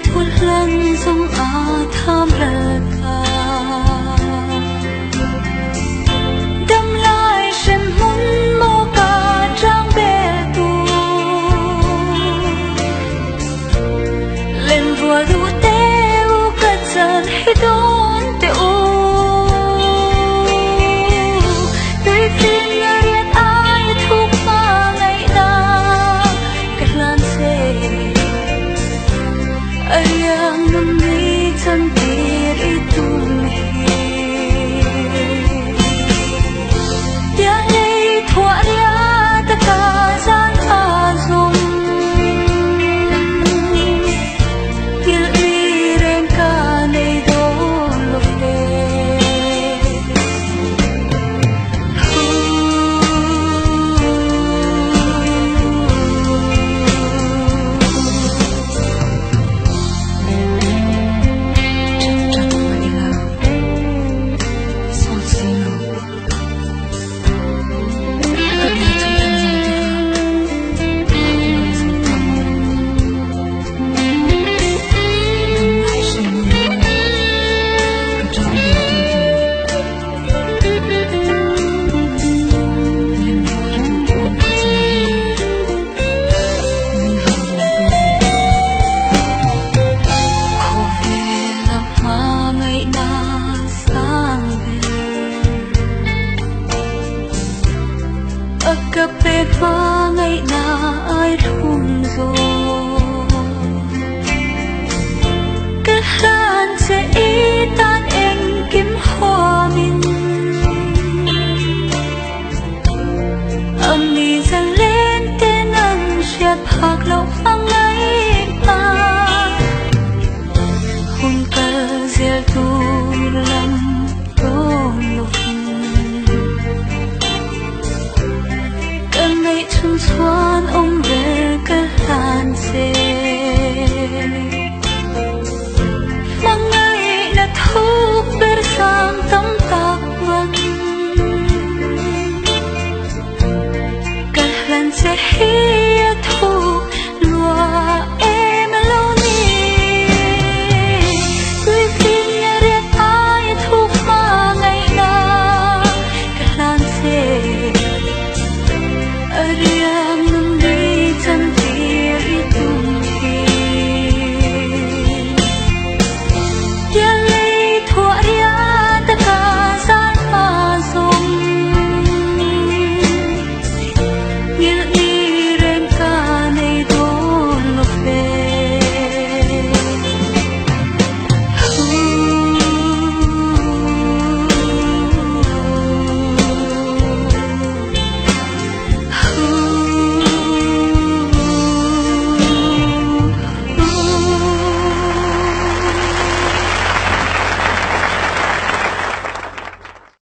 thuốc lăng giống tham là đâm lại xem muốn mô cả trang bê tu lên vua đủ tê u cất dần hết đón tê u tới phiên nhà riêng ai thuốc mà ngày nào cất lan xê ayang nami cantik itu dia lei thua dia ta ka san azum il ireng ka nei do lo fe cà phê pha ngày nào ai thùng rồi cái lan sẽ ý tan em kiếm hoa mình âm đi dần lên tên ăn chẹt hạc lâu phăng